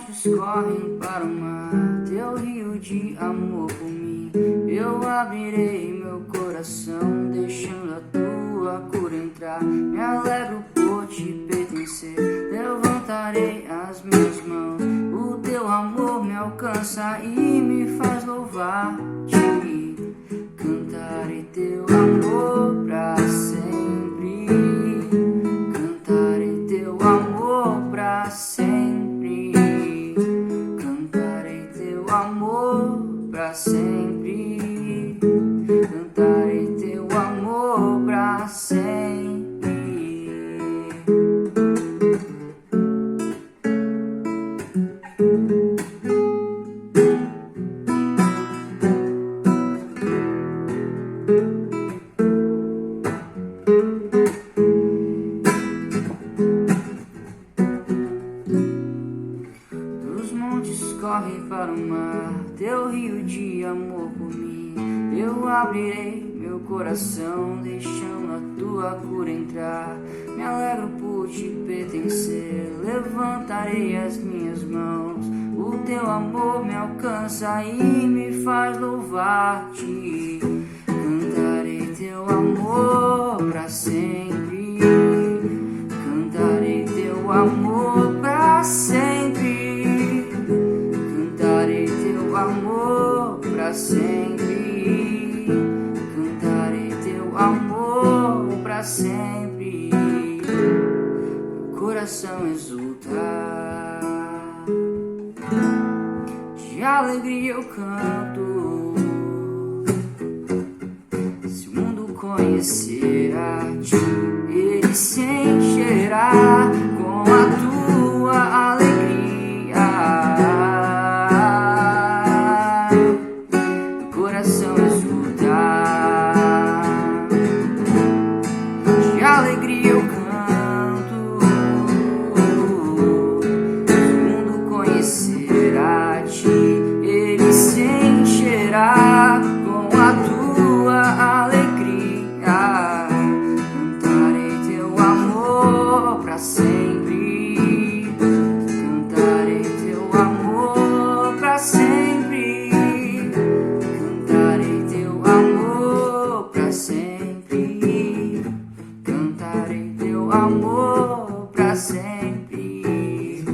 montes correm para o mar, teu rio de amor por mim. Eu abrirei meu coração, deixando a tua cura entrar. Me alegro por te pertencer, levantarei as minhas mãos. O teu amor me alcança e me faz louvar-te. Cantarei teu amor pra sempre, cantarei teu amor pra sempre, cantarei teu amor pra sempre, cantarei teu amor pra sempre. Dos montes corre para o mar, teu rio de amor por mim. Eu abrirei meu coração, deixando a tua cura entrar. Me alegro por te pertencer, levantarei as minhas mãos. O teu amor me alcança e me faz louvar-te. Cantarei teu amor pra sempre, cantarei teu amor pra sempre, cantarei teu amor pra sempre, cantarei teu amor pra sempre. Meu coração exulta, de alegria eu canto. Se o mundo conhecer a ti, ele se encherá com a tua alegria. Meu coração exulta, de alegria eu canto. Se o mundo conhecer a ti, ele se encherá com a tua alegria. Cantarei teu amor pra sempre, cantarei teu amor pra sempre, cantarei teu amor pra sempre, cantarei teu amor pra sempre,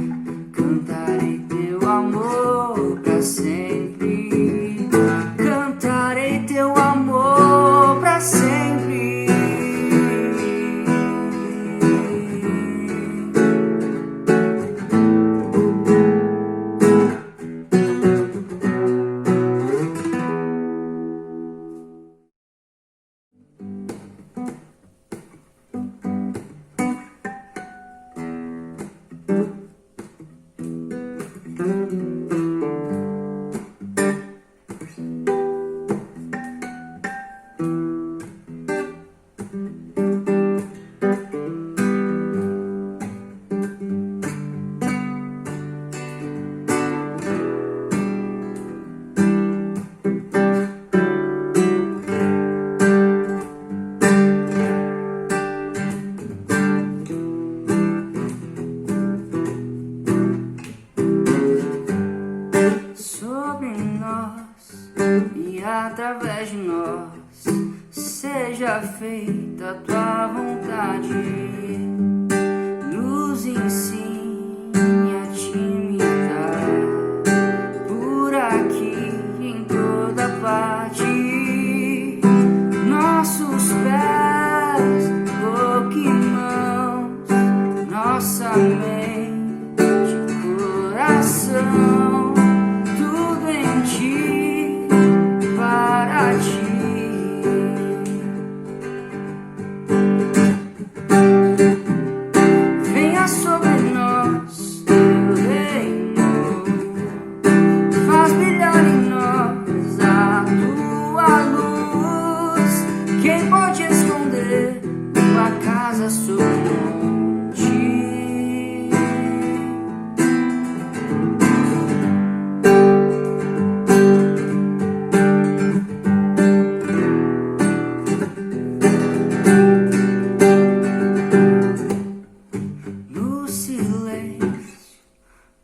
cantarei teu amor pra sempre, cantarei teu amor pra sempre. Sobre nós e através de nós, seja feita a tua vontade. Nos ensine a te imitar, por aqui em toda parte. Nossos pés, boca e mãos, nossa mente, coração, tudo em ti, para ti. Venha sobre nós.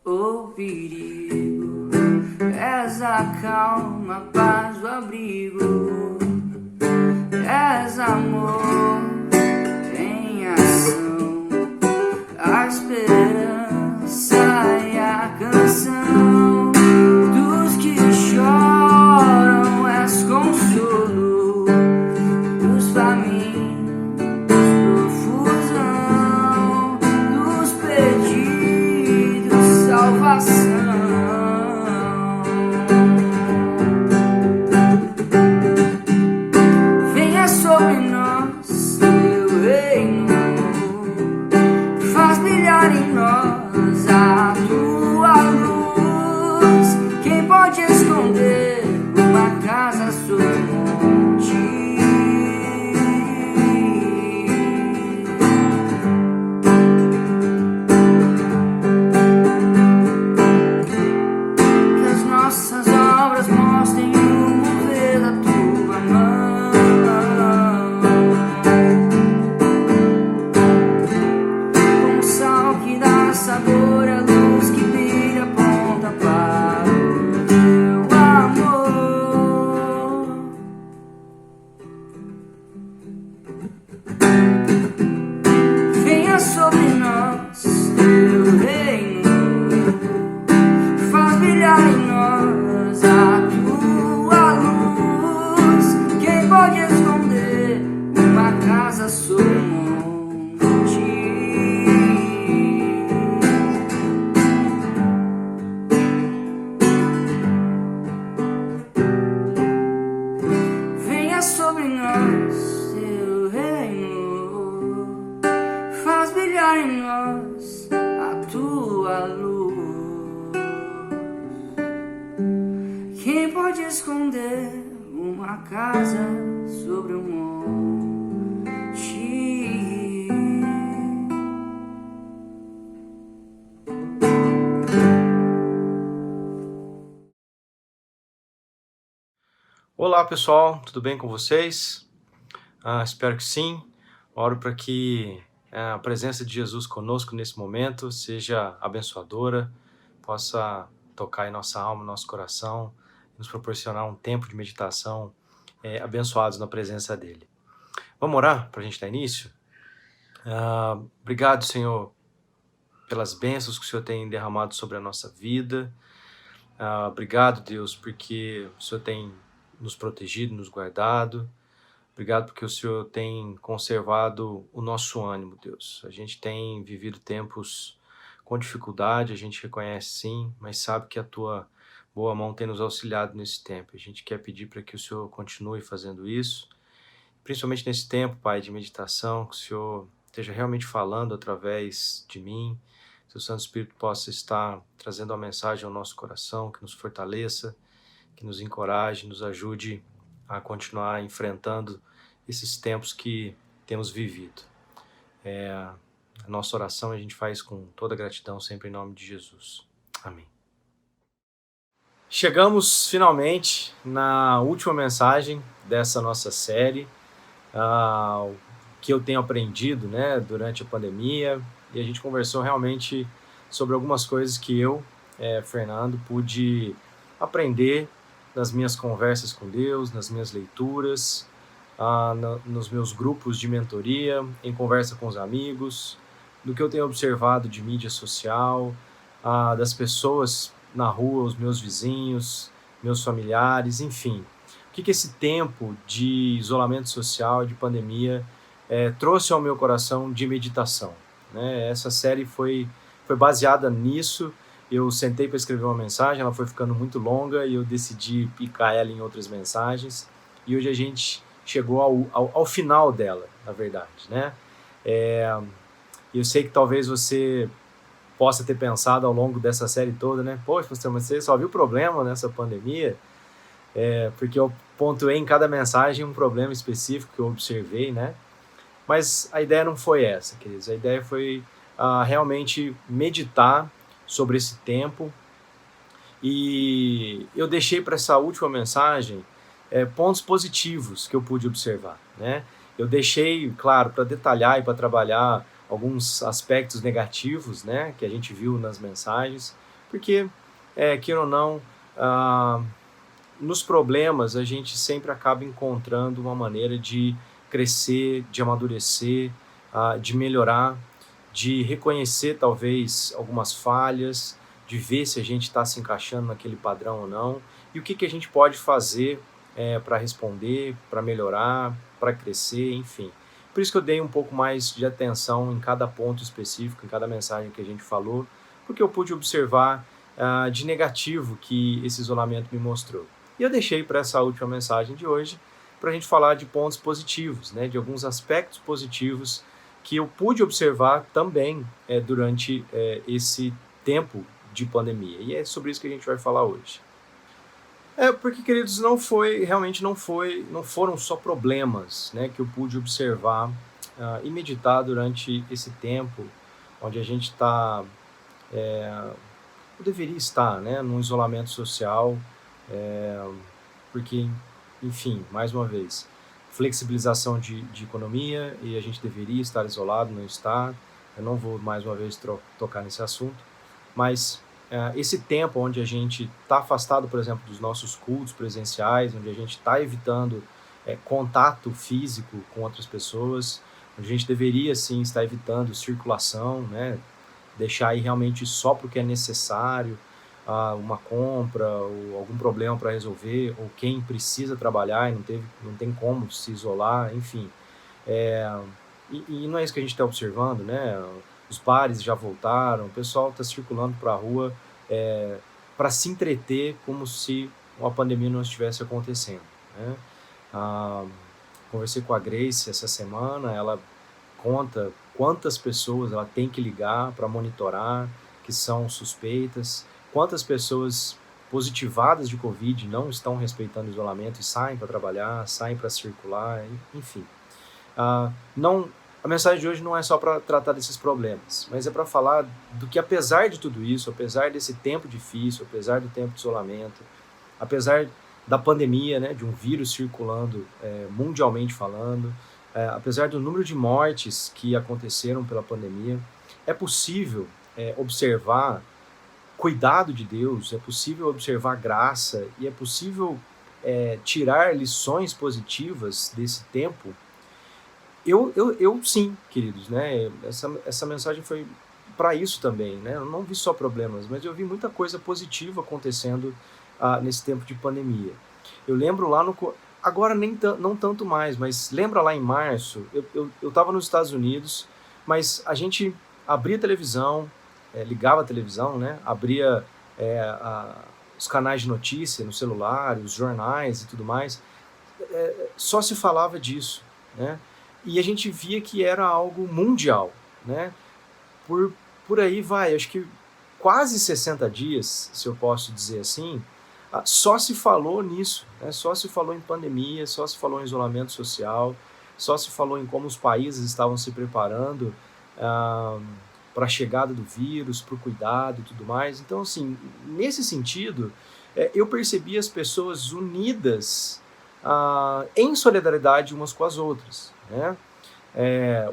o perigo. És a calma, a paz, o abrigo. És amor em ação, a esperança e a canção dos que choram. És consolo dos famintos, profusão dos perdidos, salvação. Venha sobre nós teu reino, faz brilhar em nós a tua luz. Quem pode esconder uma casa sobre um monte? Que as nossas obras mostrem o mover da tua mão, com sal que dá sabor, a luz que brilha aponta para o teu amor. Venha sobre nós teu reino, faz brilhar em nós a tua luz. Quem pode esconder uma casa sobre um monte? Venha sobre nós teu reino, faz brilhar em nós a tua luz. Quem pode esconder uma casa sobre um monte? Olá pessoal, tudo bem com vocês? Espero que sim. Oro para que a presença de Jesus conosco nesse momento seja abençoadora, possa tocar em nossa alma, nosso coração, nos proporcionar um tempo de meditação abençoados na presença dele. Vamos orar para a gente dar início? Obrigado, Senhor, pelas bênçãos que o Senhor tem derramado sobre a nossa vida. Obrigado, Deus, porque o Senhor tem nos protegido, nos guardado. Obrigado porque o Senhor tem conservado o nosso ânimo, Deus. A gente tem vivido tempos com dificuldade, a gente reconhece sim, mas sabe que a Tua boa mão tem nos auxiliado nesse tempo. A gente quer pedir para que o Senhor continue fazendo isso, principalmente nesse tempo, Pai, de meditação, que o Senhor esteja realmente falando através de mim, que o Santo Espírito possa estar trazendo uma mensagem ao nosso coração, que nos fortaleça, que nos encoraje, nos ajude a continuar enfrentando esses tempos que temos vivido. A nossa oração a gente faz com toda gratidão, sempre em nome de Jesus. Amém. Chegamos finalmente na última mensagem dessa nossa série, que eu tenho aprendido, né, durante a pandemia, e a gente conversou realmente sobre algumas coisas que eu, Fernando, pude aprender nas minhas conversas com Deus, nas minhas leituras, nos meus grupos de mentoria, em conversa com os amigos, do que eu tenho observado de mídia social, das pessoas na rua, os meus vizinhos, meus familiares, enfim. O que esse tempo de isolamento social, de pandemia, trouxe ao meu coração de meditação, né? Essa série foi baseada nisso. Eu sentei para escrever uma mensagem, ela foi ficando muito longa e eu decidi picar ela em outras mensagens. E hoje a gente chegou ao final dela, na verdade, né? Eu sei que talvez você possa ter pensado ao longo dessa série toda, né? Poxa, você só viu problema nessa pandemia? Porque eu pontuei em cada mensagem um problema específico que eu observei, né? Mas a ideia não foi essa, queridos. A ideia foi realmente meditar sobre esse tempo, e eu deixei para essa última mensagem pontos positivos que eu pude observar, né? Eu deixei, claro, para detalhar e para trabalhar alguns aspectos negativos, né, que a gente viu nas mensagens, porque, queira ou não, nos problemas a gente sempre acaba encontrando uma maneira de crescer, de amadurecer, de melhorar, de reconhecer talvez algumas falhas, de ver se a gente está se encaixando naquele padrão ou não, e o que a gente pode fazer para responder, para melhorar, para crescer, enfim. Por isso que eu dei um pouco mais de atenção em cada ponto específico, em cada mensagem que a gente falou, porque eu pude observar de negativo que esse isolamento me mostrou. E eu deixei para essa última mensagem de hoje para a gente falar de pontos positivos, né, de alguns aspectos positivos que eu pude observar também durante esse tempo de pandemia. E é sobre isso que a gente vai falar hoje. Porque, queridos, não foram só problemas, né, que eu pude observar e meditar durante esse tempo onde a gente está, deveria estar, né, num isolamento social, porque, enfim, mais uma vez, flexibilização de economia e a gente deveria estar isolado, não está. Eu não vou mais uma vez tocar nesse assunto, mas esse tempo onde a gente está afastado, por exemplo, dos nossos cultos presenciais, onde a gente está evitando contato físico com outras pessoas, onde a gente deveria sim estar evitando circulação, né? Deixar aí realmente só para o que é necessário, uma compra ou algum problema para resolver, ou quem precisa trabalhar e não tem como se isolar, enfim. E não é isso que a gente está observando, né? Os bares já voltaram, o pessoal está circulando para a rua para se entreter como se uma pandemia não estivesse acontecendo, né? Conversei com a Grace essa semana, ela conta quantas pessoas ela tem que ligar para monitorar, que são suspeitas, quantas pessoas positivadas de Covid não estão respeitando o isolamento e saem para trabalhar, saem para circular, enfim. A mensagem de hoje não é só para tratar desses problemas, mas é para falar do que, apesar de tudo isso, apesar desse tempo difícil, apesar do tempo de isolamento, apesar da pandemia, né, de um vírus circulando mundialmente falando, apesar do número de mortes que aconteceram pela pandemia, é possível observar cuidado de Deus, é possível observar graça e é possível tirar lições positivas desse tempo. Eu sim, queridos, né? Essa mensagem foi para isso também, né? Eu não vi só problemas, mas eu vi muita coisa positiva acontecendo nesse tempo de pandemia. Eu lembro lá agora não tanto mais, mas lembra lá em março, eu estava nos Estados Unidos, mas a gente abria a televisão, ligava a televisão, né? Abria os canais de notícia no celular, os jornais e tudo mais, só se falava disso, né? E a gente via que era algo mundial, né? Por aí vai, acho que quase 60 dias, se eu posso dizer assim, só se falou nisso, né? Só se falou em pandemia, só se falou em isolamento social, só se falou em como os países estavam se preparando para a chegada do vírus, para o cuidado e tudo mais. Então, assim, nesse sentido, eu percebi as pessoas unidas em solidariedade umas com as outras, né?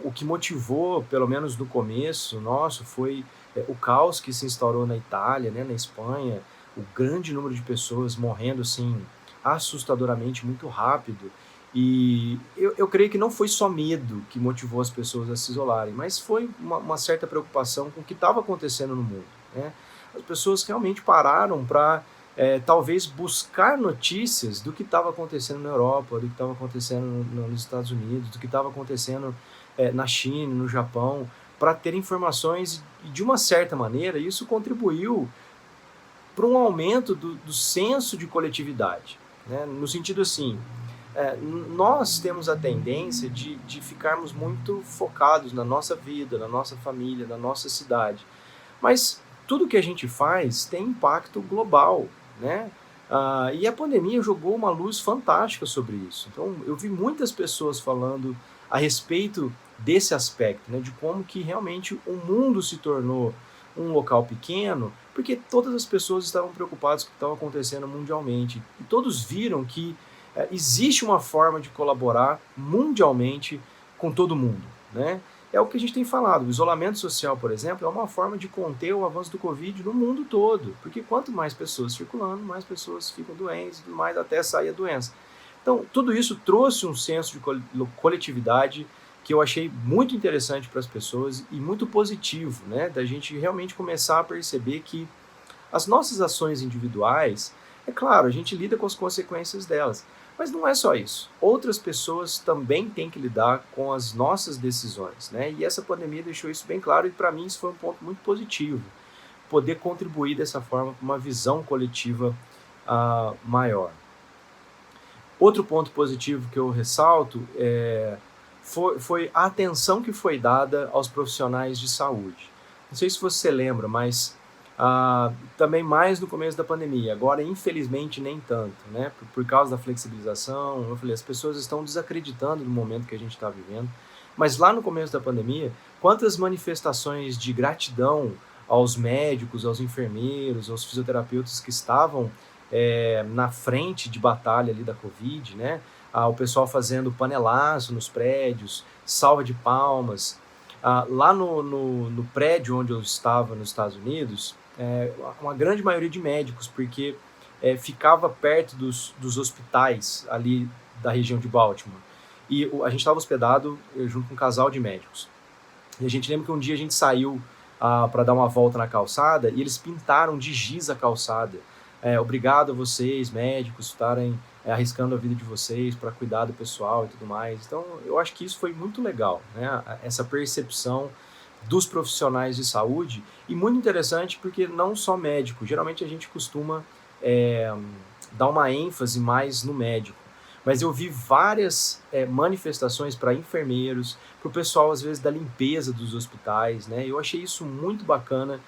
O que motivou, pelo menos no começo nosso, foi o caos que se instaurou na Itália, né, na Espanha, o grande número de pessoas morrendo assim, assustadoramente muito rápido. E eu creio que não foi só medo que motivou as pessoas a se isolarem, mas foi uma certa preocupação com o que estava acontecendo no mundo, né? As pessoas realmente pararam para talvez buscar notícias do que estava acontecendo na Europa, do que estava acontecendo nos Estados Unidos, do que estava acontecendo na China, no Japão, para ter informações e, de uma certa maneira, isso contribuiu para um aumento do senso de coletividade, né? No sentido assim, nós temos a tendência de ficarmos muito focados na nossa vida, na nossa família, na nossa cidade, mas tudo que a gente faz tem impacto global, né? E a pandemia jogou uma luz fantástica sobre isso. Então, eu vi muitas pessoas falando a respeito desse aspecto, né? De como que realmente o mundo se tornou um local pequeno, porque todas as pessoas estavam preocupadas com o que estava acontecendo mundialmente. E todos viram que existe uma forma de colaborar mundialmente com todo mundo, né? é o que a gente tem falado. O isolamento social, por exemplo, é uma forma de conter o avanço do Covid no mundo todo, porque quanto mais pessoas circulando, mais pessoas ficam doentes, mais até sair a doença. Então, tudo isso trouxe um senso de coletividade que eu achei muito interessante para as pessoas e muito positivo, né? Da gente realmente começar a perceber que as nossas ações individuais, é claro, a gente lida com as consequências delas, mas não é só isso. Outras pessoas também têm que lidar com as nossas decisões, né? E essa pandemia deixou isso bem claro e para mim isso foi um ponto muito positivo, poder contribuir dessa forma com uma visão coletiva maior. Outro ponto positivo que eu ressalto foi a atenção que foi dada aos profissionais de saúde. Não sei se você lembra, mas também mais no começo da pandemia, agora infelizmente nem tanto, né? Por causa da flexibilização, eu falei, as pessoas estão desacreditando no momento que a gente está vivendo, mas lá no começo da pandemia, quantas manifestações de gratidão aos médicos, aos enfermeiros, aos fisioterapeutas que estavam na frente de batalha ali da Covid, né? O pessoal fazendo panelaço nos prédios, salva de palmas. Lá no prédio onde eu estava nos Estados Unidos, uma grande maioria de médicos, porque ficava perto dos hospitais ali da região de Baltimore. E a gente estava hospedado junto com um casal de médicos. E a gente lembra que um dia a gente saiu para dar uma volta na calçada e eles pintaram de giz a calçada. Obrigado a vocês, médicos, estarem arriscando a vida de vocês para cuidar do pessoal e tudo mais. Então, eu acho que isso foi muito legal, né? Essa percepção dos profissionais de saúde, e muito interessante porque não só médico, geralmente a gente costuma dar uma ênfase mais no médico, mas eu vi várias manifestações para enfermeiros, para o pessoal às vezes da limpeza dos hospitais, né? Eu achei isso muito bacana,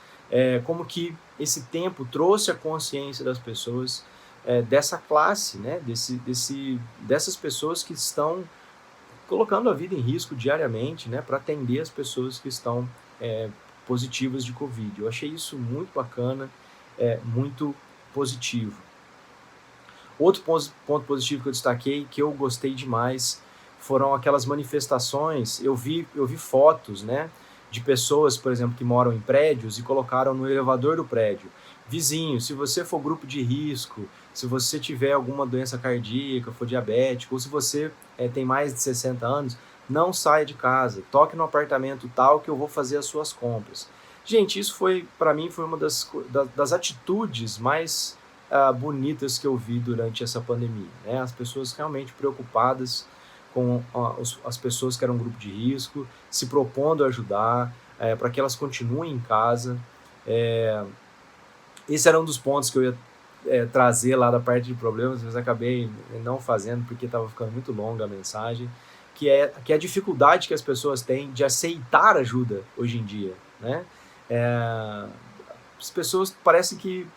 como que esse tempo trouxe a consciência das pessoas dessa classe, né? Dessas pessoas que estão colocando a vida em risco diariamente, né? Para atender as pessoas que estão positivas de Covid. Eu achei isso muito bacana, muito positivo. Outro ponto positivo que eu destaquei, que eu gostei demais, foram aquelas manifestações. Eu vi fotos, né, de pessoas, por exemplo, que moram em prédios e colocaram no elevador do prédio: vizinho, se você for grupo de risco, se você tiver alguma doença cardíaca, for diabético, ou se você tem mais de 60 anos, não saia de casa, toque no apartamento tal que eu vou fazer as suas compras. Gente, isso para mim foi uma das atitudes mais bonitas que eu vi durante essa pandemia, né? As pessoas realmente preocupadas com as pessoas que eram um grupo de risco, se propondo a ajudar, para que elas continuem em casa. Esse era um dos pontos que eu ia trazer lá da parte de problemas, mas acabei não fazendo porque estava ficando muito longa a mensagem, que é a dificuldade que as pessoas têm de aceitar ajuda hoje em dia, né? As pessoas parecem que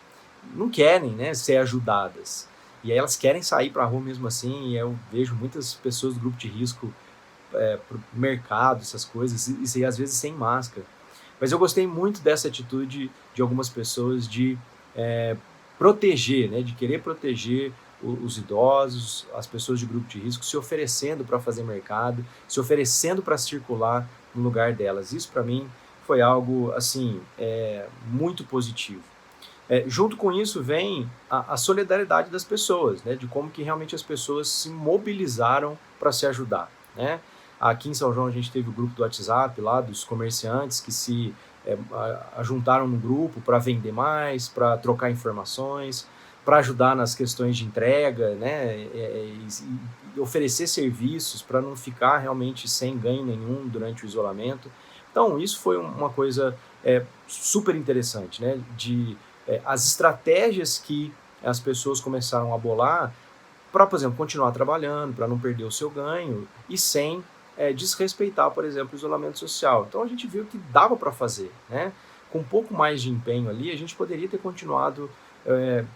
não querem, né, ser ajudadas. E aí elas querem sair para a rua mesmo assim, e eu vejo muitas pessoas do grupo de risco pro mercado, essas coisas, e às vezes sem máscara. Mas eu gostei muito dessa atitude de algumas pessoas de proteger, né, de querer proteger os idosos, as pessoas de grupo de risco, se oferecendo para fazer mercado, se oferecendo para circular no lugar delas. Isso para mim foi algo assim muito positivo. Junto com isso vem a solidariedade das pessoas, né, de como que realmente as pessoas se mobilizaram para se ajudar, né? Aqui em São João a gente teve o grupo do WhatsApp lá dos comerciantes que se juntaram no grupo para vender mais, para trocar informações, para ajudar nas questões de entrega, né, e oferecer serviços para não ficar realmente sem ganho nenhum durante o isolamento. Então isso foi uma coisa super interessante, né, as estratégias que as pessoas começaram a bolar para, por exemplo, continuar trabalhando, para não perder o seu ganho e sem desrespeitar, por exemplo, o isolamento social. Então a gente viu que dava para fazer, né? Com um pouco mais de empenho ali, a gente poderia ter continuado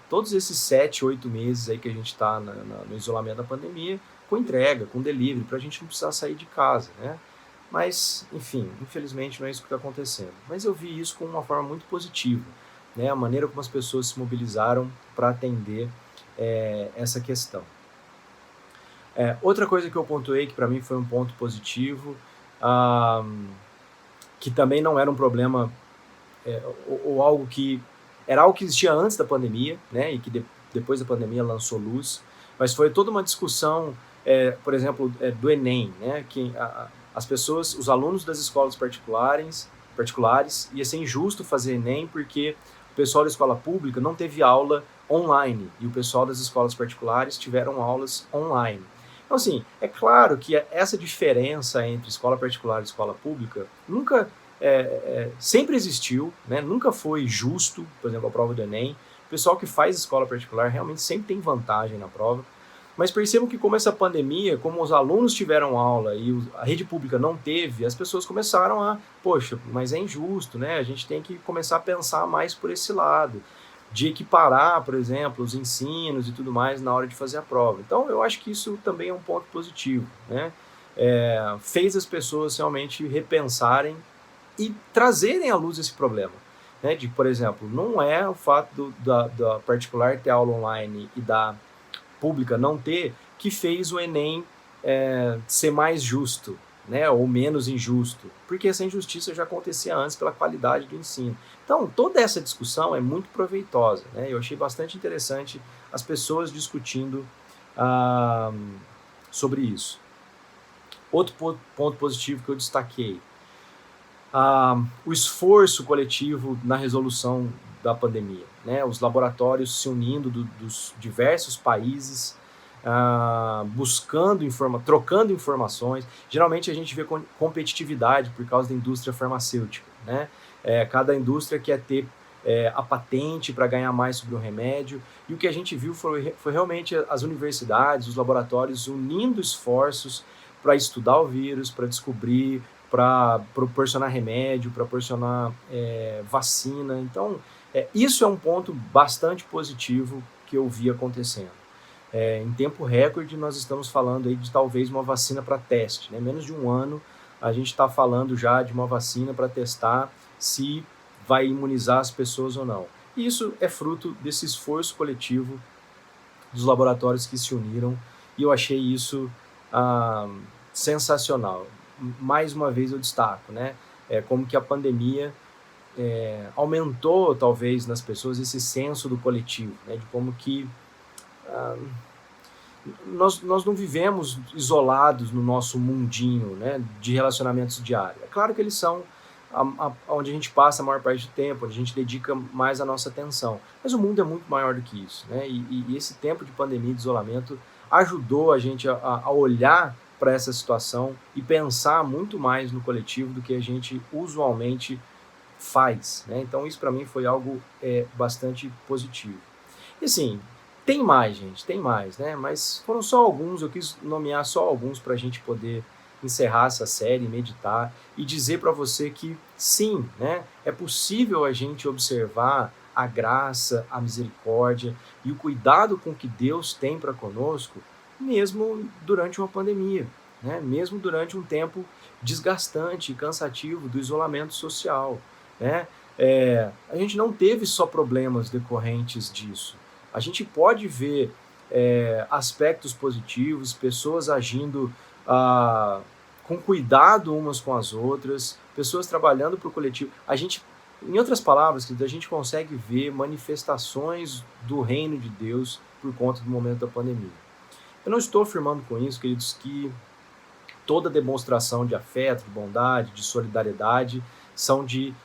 todos esses 7, 8 meses aí que a gente está no isolamento da pandemia, com entrega, com delivery, para a gente não precisar sair de casa, né? Mas, enfim, infelizmente não é isso que está acontecendo. Mas eu vi isso com uma forma muito positiva, né? A maneira como as pessoas se mobilizaram para atender essa questão. Outra coisa que eu pontuei, que para mim foi um ponto positivo, que também não era um problema ou algo que era algo que existia antes da pandemia, né, e que depois da pandemia lançou luz, mas foi toda uma discussão, por exemplo, do Enem, né, que as pessoas, os alunos das escolas particulares, ia ser injusto fazer Enem porque o pessoal da escola pública não teve aula online e o pessoal das escolas particulares tiveram aulas online. Então, assim, é claro que essa diferença entre escola particular e escola pública nunca sempre existiu, né? Nunca foi justo, por exemplo, a prova do Enem. O pessoal que faz escola particular realmente sempre tem vantagem na prova, mas percebam que como essa pandemia, como os alunos tiveram aula e a rede pública não teve, as pessoas começaram a, poxa, mas é injusto, né? A gente tem que começar a pensar mais por esse lado, de equiparar, por exemplo, os ensinos e tudo mais na hora de fazer a prova. Então, eu acho que isso também é um ponto positivo, né? Fez as pessoas realmente repensarem e trazerem à luz esse problema, né? De, por exemplo, não é o fato da particular ter aula online e da pública não ter que fez o Enem ser mais justo, né, ou menos injusto, porque essa injustiça já acontecia antes pela qualidade do ensino. Então, toda essa discussão é muito proveitosa, né? Eu achei bastante interessante as pessoas discutindo sobre isso. Outro ponto positivo que eu destaquei, o esforço coletivo na resolução da pandemia, né? Os laboratórios se unindo dos diversos países, buscando trocando informações. Geralmente a gente vê competitividade por causa da indústria farmacêutica, né? Cada indústria quer ter a patente para ganhar mais sobre o remédio, e o que a gente viu foi realmente as universidades, os laboratórios unindo esforços para estudar o vírus, para descobrir, para proporcionar remédio, para proporcionar vacina. Então, isso é um ponto bastante positivo que eu vi acontecendo. Em tempo recorde, nós estamos falando aí de talvez uma vacina para teste, né? Menos de um ano, a gente está falando já de uma vacina para testar se vai imunizar as pessoas ou não. E isso é fruto desse esforço coletivo dos laboratórios que se uniram, e eu achei isso sensacional. Mais uma vez eu destaco, né? Como que a pandemia aumentou, talvez, nas pessoas esse senso do coletivo, né? De como que nós não vivemos isolados no nosso mundinho, né, de relacionamentos diários. É claro que eles são onde a gente passa a maior parte do tempo, onde a gente dedica mais a nossa atenção. Mas o mundo é muito maior do que isso, né? E esse tempo de pandemia e de isolamento ajudou a gente a olhar para essa situação e pensar muito mais no coletivo do que a gente usualmente faz, né? Então isso para mim foi algo bastante positivo. E assim, tem mais, gente, tem mais, né? Mas foram só alguns, eu quis nomear só alguns para a gente poder encerrar essa série, meditar e dizer para você que sim, né? É possível a gente observar a graça, a misericórdia e o cuidado com que Deus tem para conosco, mesmo durante uma pandemia, né? Mesmo durante um tempo desgastante e cansativo do isolamento social, né? A gente não teve só problemas decorrentes disso. A gente pode ver aspectos positivos, pessoas agindo com cuidado umas com as outras, pessoas trabalhando para o coletivo. Em outras palavras, a gente consegue ver manifestações do reino de Deus por conta do momento da pandemia. Eu não estou afirmando com isso, queridos, que toda demonstração de afeto, de bondade, de solidariedade são de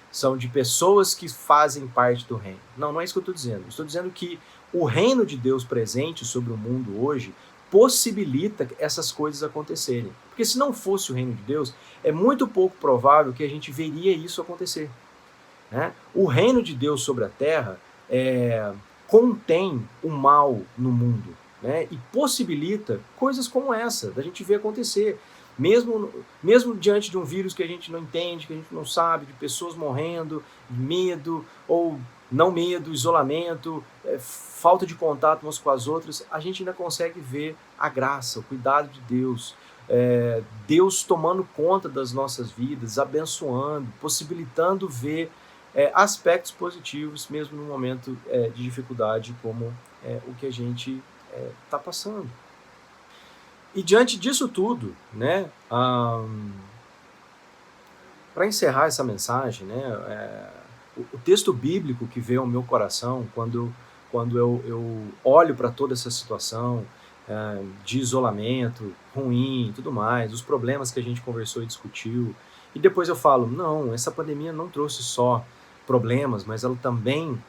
pessoas que fazem parte do reino. Não é isso que eu estou dizendo. Eu estou dizendo que o reino de Deus presente sobre o mundo hoje possibilita essas coisas acontecerem. Porque se não fosse o reino de Deus, é muito pouco provável que a gente veria isso acontecer, né? O reino de Deus sobre a terra contém o mal no mundo, né? E possibilita coisas como essa, da gente ver acontecer. Mesmo diante de um vírus que a gente não entende, que a gente não sabe, de pessoas morrendo, medo ou não medo, isolamento, falta de contato umas com as outras, a gente ainda consegue ver a graça, o cuidado de Deus, Deus tomando conta das nossas vidas, abençoando, possibilitando ver aspectos positivos, mesmo num momento de dificuldade como o que a gente está passando. E diante disso tudo, né, Para encerrar essa mensagem, né, o texto bíblico que veio ao meu coração quando eu olho para toda essa situação de isolamento ruim e tudo mais, os problemas que a gente conversou e discutiu, e depois eu falo, não, essa pandemia não trouxe só problemas, mas ela também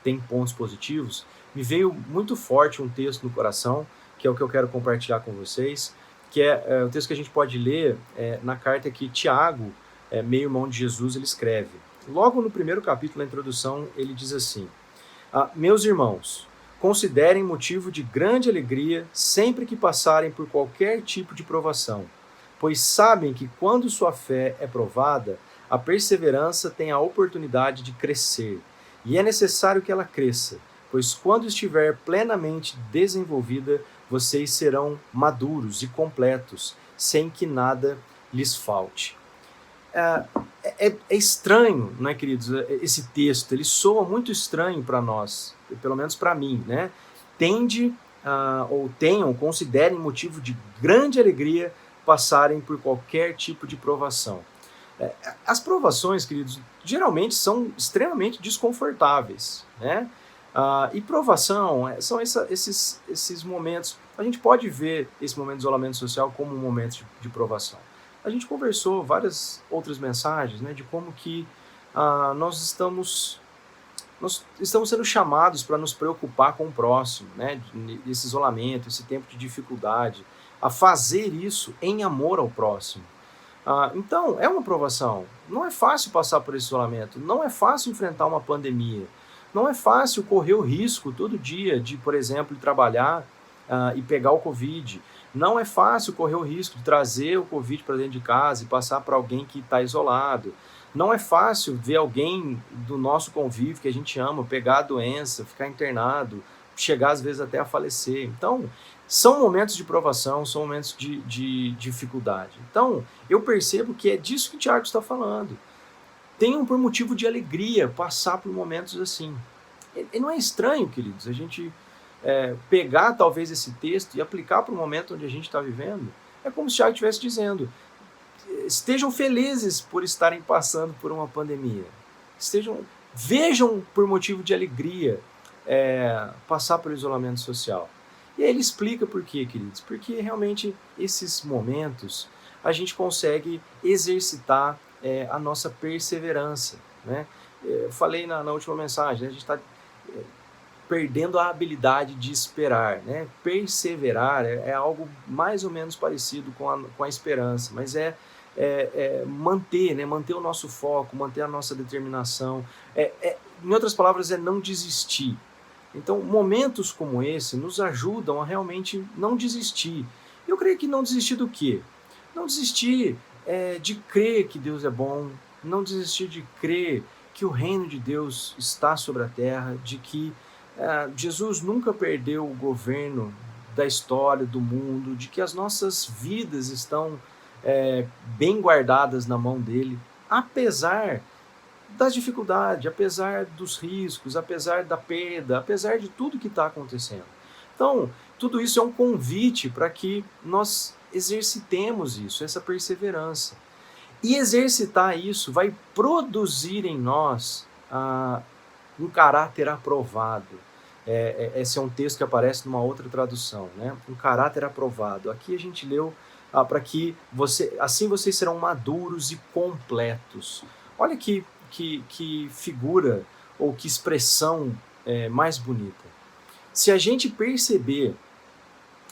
tem pontos positivos, me veio muito forte um texto no coração, que é o que eu quero compartilhar com vocês, que é o texto que a gente pode ler na carta que Tiago, meio-irmão de Jesus, ele escreve. Logo no primeiro capítulo, na introdução, ele diz assim, meus irmãos, considerem motivo de grande alegria sempre que passarem por qualquer tipo de provação, pois sabem que quando sua fé é provada, a perseverança tem a oportunidade de crescer, e é necessário que ela cresça, pois quando estiver plenamente desenvolvida, vocês serão maduros e completos, sem que nada lhes falte. É estranho, né, queridos, esse texto, ele soa muito estranho para nós, pelo menos para mim, né? Considerem motivo de grande alegria passarem por qualquer tipo de provação. As provações, queridos, geralmente são extremamente desconfortáveis, né? E provação são esses momentos, a gente pode ver esse momento de isolamento social como um momento de provação. A gente conversou várias outras mensagens, né, de como que nós estamos sendo chamados para nos preocupar com o próximo, né, esse isolamento, esse tempo de dificuldade, a fazer isso em amor ao próximo. Então, é uma provação. Não é fácil passar por esse isolamento, não é fácil enfrentar uma pandemia, não é fácil correr o risco todo dia de, por exemplo, trabalhar e pegar o Covid. Não é fácil correr o risco de trazer o Covid para dentro de casa e passar para alguém que está isolado. Não é fácil ver alguém do nosso convívio que a gente ama pegar a doença, ficar internado, chegar às vezes até a falecer. Então, são momentos de provação, são momentos de dificuldade. Então, eu percebo que é disso que o Tiago está falando. Tenham por motivo de alegria passar por momentos assim. E não é estranho, queridos, a gente pegar talvez esse texto e aplicar para o momento onde a gente está vivendo. É como se o Tiago estivesse dizendo, estejam felizes por estarem passando por uma pandemia. Vejam por motivo de alegria passar pelo isolamento social. E aí ele explica por quê, queridos? Porque realmente esses momentos a gente consegue exercitar a nossa perseverança, né? Eu falei na última mensagem, né? A gente está perdendo a habilidade de esperar, né? Perseverar é algo mais ou menos parecido com a esperança, mas manter, né? Manter o nosso foco, manter a nossa determinação. Em outras palavras, é não desistir. Então, momentos como esse nos ajudam a realmente não desistir. Eu creio que não desistir do quê? Não desistir de crer que Deus é bom, não desistir de crer que o reino de Deus está sobre a terra, de que Jesus nunca perdeu o governo da história, do mundo, de que as nossas vidas estão bem guardadas na mão dele, apesar das dificuldades, apesar dos riscos, apesar da perda, apesar de tudo que está acontecendo. Então, tudo isso é um convite para que nós exercitemos isso, essa perseverança. E exercitar isso vai produzir em nós um caráter aprovado. Esse é um texto que aparece numa outra tradução, né? Um caráter aprovado. Aqui a gente leu para que assim vocês serão maduros e completos. Olha que figura ou que expressão mais bonita. Se a gente perceber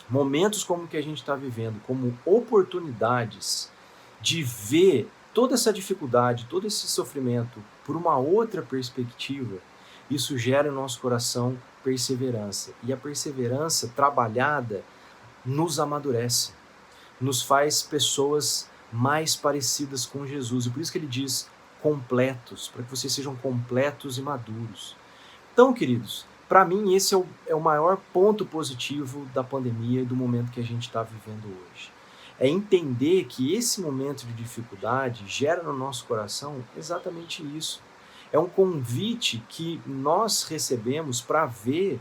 momentos como o que a gente está vivendo como oportunidades de ver toda essa dificuldade, todo esse sofrimento por uma outra perspectiva, isso gera no nosso coração perseverança. E a perseverança trabalhada nos amadurece, nos faz pessoas mais parecidas com Jesus. E por isso que ele diz completos, para que vocês sejam completos e maduros. Então, queridos, para mim esse é o maior ponto positivo da pandemia e do momento que a gente está vivendo hoje. É entender que esse momento de dificuldade gera no nosso coração exatamente isso. É um convite que nós recebemos para ver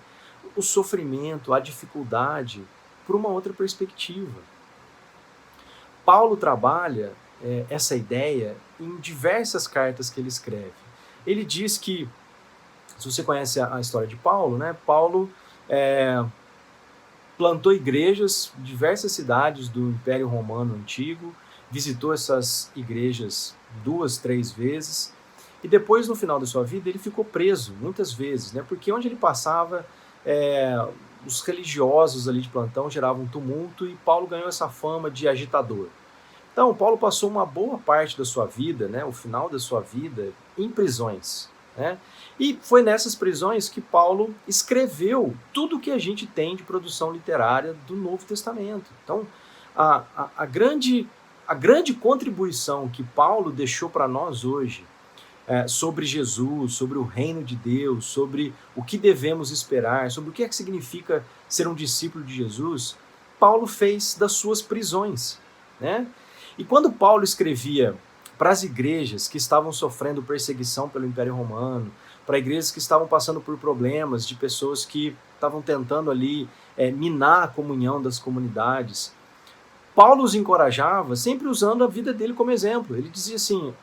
o sofrimento, a dificuldade por uma outra perspectiva. Paulo trabalha essa ideia em diversas cartas que ele escreve. Ele diz que, se você conhece a história de Paulo, né? Paulo plantou igrejas em diversas cidades do Império Romano Antigo, visitou essas igrejas 2, 3 vezes, e depois, no final da sua vida, ele ficou preso muitas vezes, né? Porque onde ele passava, os religiosos ali de plantão geravam tumulto, e Paulo ganhou essa fama de agitador. Então, Paulo passou uma boa parte da sua vida, né, o final da sua vida, em prisões, né? E foi nessas prisões que Paulo escreveu tudo o que a gente tem de produção literária do Novo Testamento. Então, a grande contribuição que Paulo deixou para nós hoje sobre Jesus, sobre o reino de Deus, sobre o que devemos esperar, sobre o que significa ser um discípulo de Jesus, Paulo fez das suas prisões, né? E quando Paulo escrevia para as igrejas que estavam sofrendo perseguição pelo Império Romano, para igrejas que estavam passando por problemas de pessoas que estavam tentando ali minar a comunhão das comunidades, Paulo os encorajava sempre usando a vida dele como exemplo. Ele dizia assim,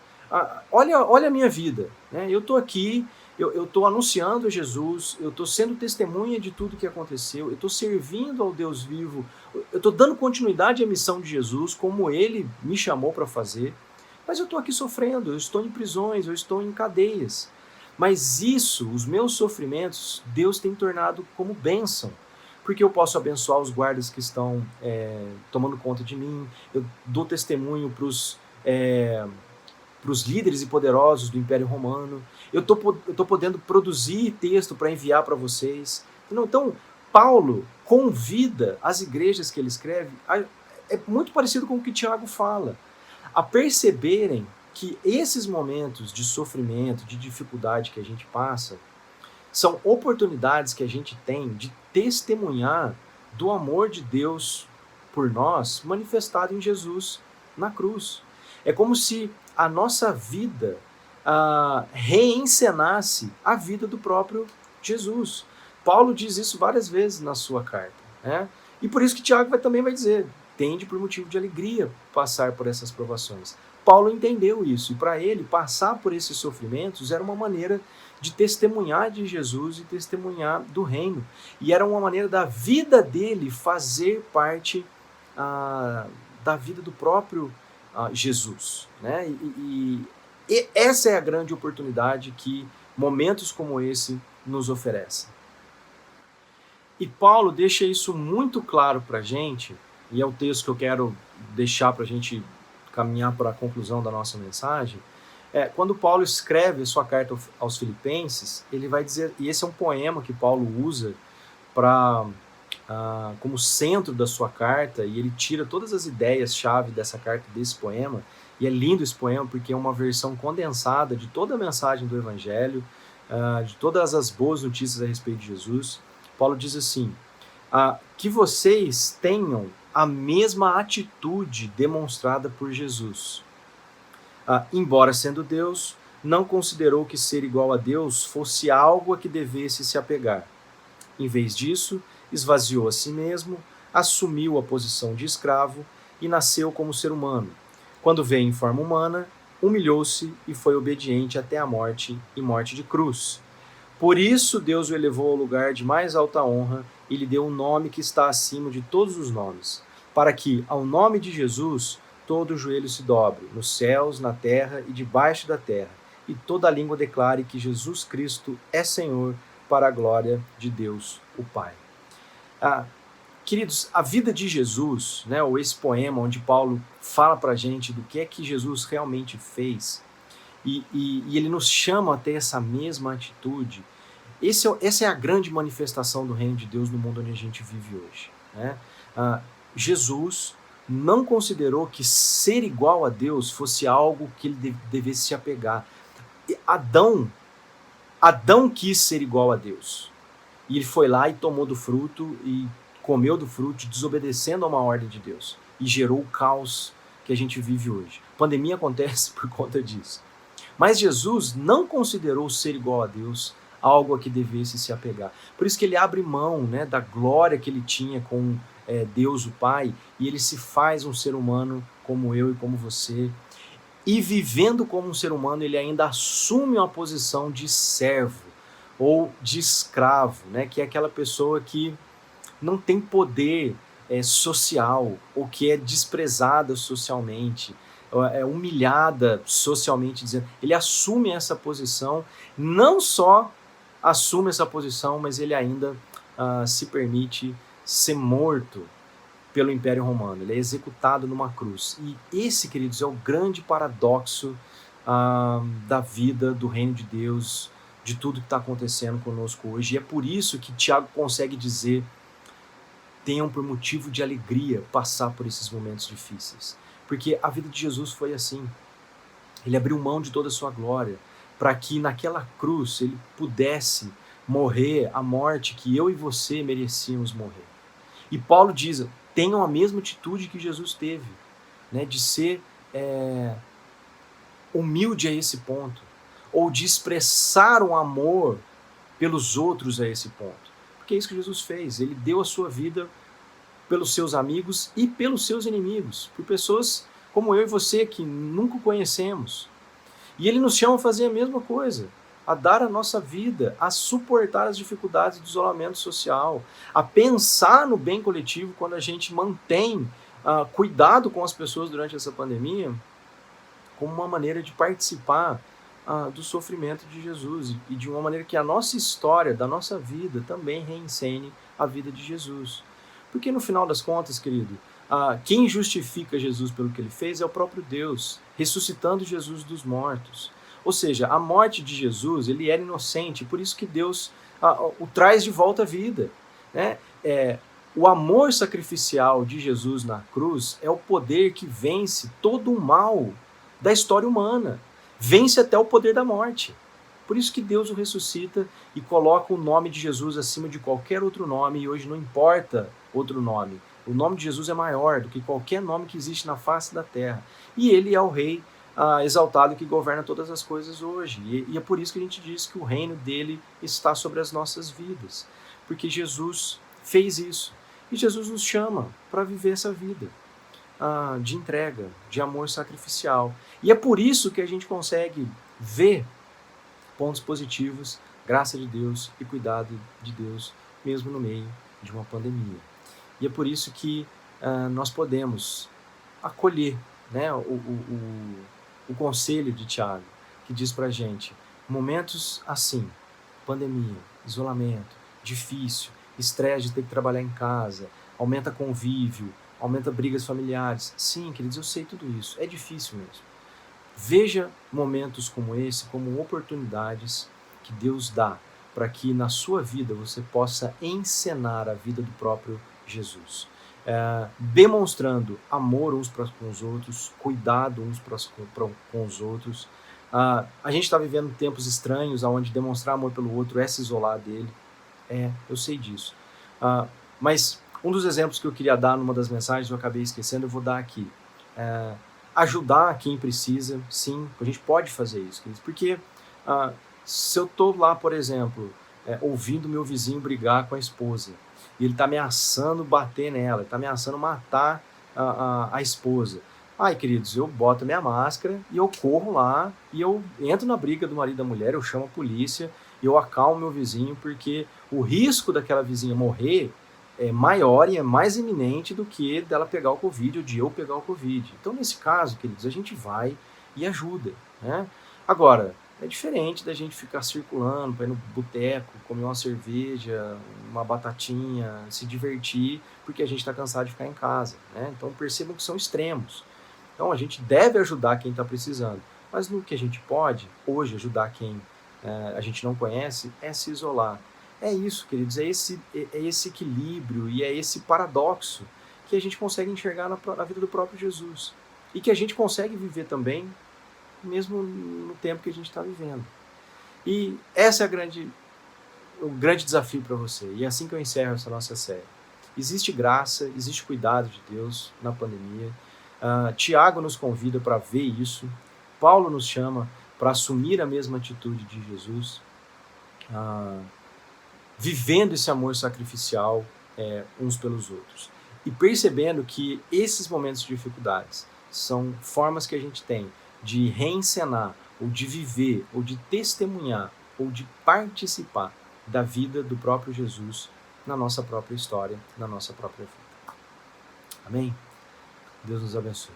olha a minha vida, né? Eu estou aqui, eu estou anunciando Jesus, eu estou sendo testemunha de tudo que aconteceu, eu estou servindo ao Deus vivo, eu estou dando continuidade à missão de Jesus, como ele me chamou para fazer, mas eu estou aqui sofrendo, eu estou em prisões, eu estou em cadeias. Mas isso, os meus sofrimentos, Deus tem tornado como bênção, porque eu posso abençoar os guardas que estão tomando conta de mim, eu dou testemunho para os líderes e poderosos do Império Romano, eu estou podendo produzir texto para enviar para vocês. Então, Paulo convida as igrejas que ele escreve, é muito parecido com o que Tiago fala, a perceberem que esses momentos de sofrimento, de dificuldade que a gente passa, são oportunidades que a gente tem de testemunhar do amor de Deus por nós, manifestado em Jesus na cruz. É como se a nossa vida reencenasse a vida do próprio Jesus. Paulo diz isso várias vezes na sua carta, né? E por isso que Tiago também vai dizer, tende por motivo de alegria passar por essas provações. Paulo entendeu isso, e para ele, passar por esses sofrimentos era uma maneira de testemunhar de Jesus e testemunhar do reino. E era uma maneira da vida dele fazer parte da vida do próprio Jesus, né? E essa é a grande oportunidade que momentos como esse nos oferecem. E Paulo deixa isso muito claro para a gente, e é o texto que eu quero deixar para a gente caminhar para a conclusão da nossa mensagem. Quando Paulo escreve sua carta aos Filipenses, ele vai dizer, e esse é um poema que Paulo usa como centro da sua carta, e ele tira todas as ideias-chave dessa carta, desse poema, e é lindo esse poema porque é uma versão condensada de toda a mensagem do Evangelho, de todas as boas notícias a respeito de Jesus. Paulo diz assim, que vocês tenham a mesma atitude demonstrada por Jesus. Embora sendo Deus, não considerou que ser igual a Deus fosse algo a que devesse se apegar. Em vez disso, esvaziou a si mesmo, assumiu a posição de escravo e nasceu como ser humano. Quando veio em forma humana, humilhou-se e foi obediente até a morte e morte de cruz. Por isso Deus o elevou ao lugar de mais alta honra e lhe deu um nome que está acima de todos os nomes, para que, ao nome de Jesus, todo o joelho se dobre, nos céus, na terra e debaixo da terra, e toda a língua declare que Jesus Cristo é Senhor, para a glória de Deus, o Pai. Queridos, a vida de Jesus, né, ou esse poema onde Paulo fala para a gente do que é que Jesus realmente fez, e ele nos chama a ter essa mesma atitude, essa é a grande manifestação do reino de Deus no mundo onde a gente vive hoje, né? Jesus não considerou que ser igual a Deus fosse algo que ele devesse se apegar. Adão quis ser igual a Deus. E ele foi lá e tomou do fruto e comeu do fruto, desobedecendo a uma ordem de Deus. E gerou o caos que a gente vive hoje. A pandemia acontece por conta disso. Mas Jesus não considerou ser igual a Deus algo a que devesse se apegar. Por isso que ele abre mão, né, da glória que ele tinha com Deus o Pai, e ele se faz um ser humano como eu e como você. e vivendo como um ser humano, ele ainda assume uma posição de servo ou de escravo, né? Que é aquela pessoa que não tem poder social, ou que é desprezada socialmente, é humilhada socialmente, dizendo. Ele assume essa posição, não só assume essa posição, mas ele ainda se permite ser morto pelo Império Romano. Ele é executado numa cruz. E esse, queridos, é o grande paradoxo da vida, do reino de Deus, de tudo que está acontecendo conosco hoje. E é por isso que Tiago consegue dizer: tenham por motivo de alegria passar por esses momentos difíceis. Porque a vida de Jesus foi assim. Ele abriu mão de toda a sua glória para que naquela cruz ele pudesse morrer a morte que eu e você merecíamos morrer. E Paulo diz: tenham a mesma atitude que Jesus teve, né, de ser humilde a esse ponto, ou de expressar um amor pelos outros a esse ponto. Porque é isso que Jesus fez. Ele deu a sua vida pelos seus amigos e pelos seus inimigos, por pessoas como eu e você que nunca o conhecemos. E ele nos chama a fazer a mesma coisa, a dar a nossa vida, a suportar as dificuldades do isolamento social, a pensar no bem coletivo quando a gente mantém cuidado com as pessoas durante essa pandemia, como uma maneira de participar do sofrimento de Jesus e de uma maneira que a nossa história, da nossa vida, também reencene a vida de Jesus. Porque no final das contas, querido, quem justifica Jesus pelo que ele fez é o próprio Deus, ressuscitando Jesus dos mortos. Ou seja, a morte de Jesus, ele era inocente, por isso que Deus o traz de volta à vida, né? O amor sacrificial de Jesus na cruz é o poder que vence todo o mal da história humana, vence até o poder da morte. Por isso que Deus o ressuscita e coloca o nome de Jesus acima de qualquer outro nome, e hoje não importa outro nome. O nome de Jesus é maior do que qualquer nome que existe na face da terra. E ele é o Rei exaltado que governa todas as coisas hoje. E é por isso que a gente diz que o reino dele está sobre as nossas vidas. Porque Jesus fez isso. E Jesus nos chama para viver essa vida de entrega, de amor sacrificial. E é por isso que a gente consegue ver pontos positivos, graça de Deus e cuidado de Deus, mesmo no meio de uma pandemia. E é por isso que nós podemos acolher, né, o conselho de Tiago, que diz pra gente: momentos assim, pandemia, isolamento, difícil, estresse de ter que trabalhar em casa, aumenta convívio, aumenta brigas familiares. Sim, queridos, eu sei tudo isso, é difícil mesmo. Veja momentos como esse como oportunidades que Deus dá para que na sua vida você possa encenar a vida do próprio Jesus, demonstrando amor uns para com os outros, cuidado uns com os outros. A gente está vivendo tempos estranhos, onde demonstrar amor pelo outro é se isolar dele. Eu sei disso. Mas um dos exemplos que eu queria dar numa das mensagens, eu acabei esquecendo, eu vou dar aqui. Ajudar quem precisa, sim, a gente pode fazer isso. Porque se eu estou lá, por exemplo, ouvindo meu vizinho brigar com a esposa, e ele está ameaçando bater nela, está ameaçando matar a esposa. Ai, queridos, eu boto minha máscara e eu corro lá, e eu entro na briga do marido e da mulher, eu chamo a polícia, e eu acalmo meu vizinho, porque o risco daquela vizinha morrer é maior e é mais iminente do que dela pegar o Covid ou de eu pegar o Covid. Então, nesse caso, queridos, a gente vai e ajuda, né? Agora, é diferente da gente ficar circulando para ir no boteco, comer uma cerveja, uma batatinha, se divertir, porque a gente está cansado de ficar em casa, né? Então, percebam que são extremos. Então, a gente deve ajudar quem está precisando, mas no que a gente pode, hoje, ajudar quem a gente não conhece, é se isolar. É isso, queridos, é esse equilíbrio e é esse paradoxo que a gente consegue enxergar na vida do próprio Jesus. E que a gente consegue viver também, mesmo no tempo que a gente está vivendo. E esse é o grande desafio para você. E é assim que eu encerro essa nossa série. Existe graça, existe cuidado de Deus na pandemia. Tiago nos convida para ver isso. Paulo nos chama para assumir a mesma atitude de Jesus. Vivendo esse amor sacrificial uns pelos outros. E percebendo que esses momentos de dificuldades são formas que a gente tem de reencenar, ou de viver, ou de testemunhar, ou de participar da vida do próprio Jesus na nossa própria história, na nossa própria vida. Amém? Deus nos abençoe.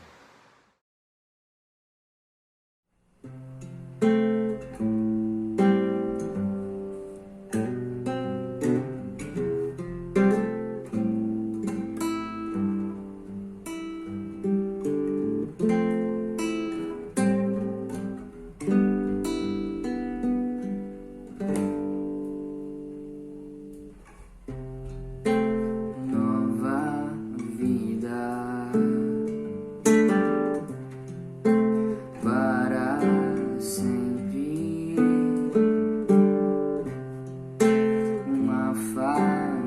Nova vida para sempre, uma família,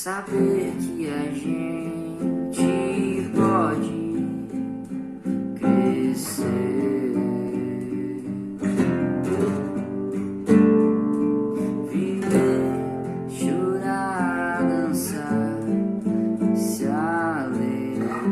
saber que a gente pode crescer, viver, chorar, dançar, se alegrar.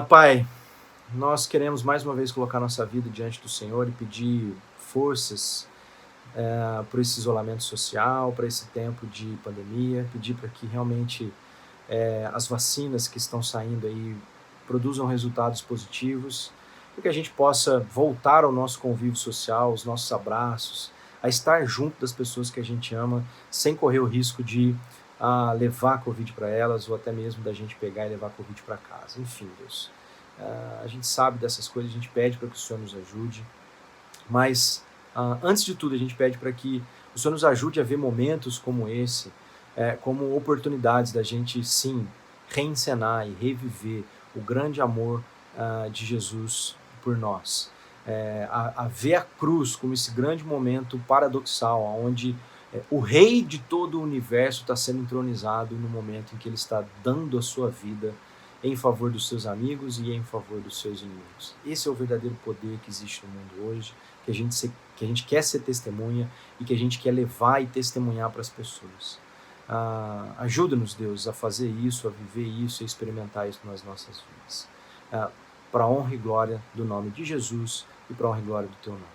Pai, nós queremos mais uma vez colocar nossa vida diante do Senhor e pedir forças por esse isolamento social, para esse tempo de pandemia, pedir para que realmente as vacinas que estão saindo aí produzam resultados positivos, para que a gente possa voltar ao nosso convívio social, os nossos abraços, a estar junto das pessoas que a gente ama, sem correr o risco de levar a Covid para elas, ou até mesmo da gente pegar e levar a Covid para casa. Enfim, Deus, a gente sabe dessas coisas, a gente pede para que o Senhor nos ajude, mas antes de tudo a gente pede para que o Senhor nos ajude a ver momentos como esse, como oportunidades da gente, sim, reencenar e reviver o grande amor de Jesus por nós. A ver a cruz como esse grande momento paradoxal, onde o rei de todo o universo está sendo entronizado no momento em que ele está dando a sua vida em favor dos seus amigos e em favor dos seus inimigos. Esse é o verdadeiro poder que existe no mundo hoje, que a gente quer ser testemunha e que a gente quer levar e testemunhar para as pessoas. Ajuda-nos, Deus, a fazer isso, a viver isso, a experimentar isso nas nossas vidas. Para a honra e glória do nome de Jesus e para a honra e glória do Teu nome.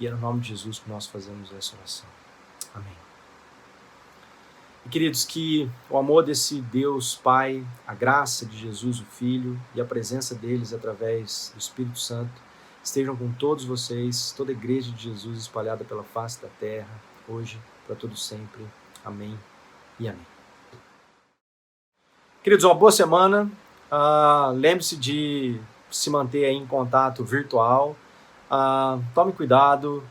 E é no nome de Jesus que nós fazemos essa oração. Amém. E, queridos, que o amor desse Deus Pai, a graça de Jesus, o Filho, e a presença deles através do Espírito Santo estejam com todos vocês, toda a igreja de Jesus espalhada pela face da terra, hoje, para todo sempre. Amém e amém. Queridos, uma boa semana. Lembre-se de se manter aí em contato virtual. Tome cuidado,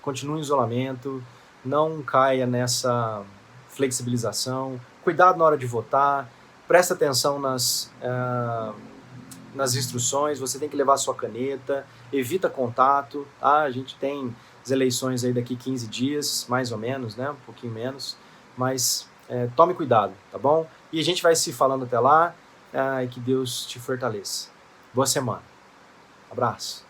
continue em isolamento, não caia nessa flexibilização. Cuidado na hora de votar, presta atenção nas instruções, você tem que levar a sua caneta, evita contato, tá? A gente tem as eleições aí daqui 15 dias, mais ou menos, né? Um pouquinho menos, mas tome cuidado, tá bom? E a gente vai se falando até lá, e que Deus te fortaleça. Boa semana. Abraço.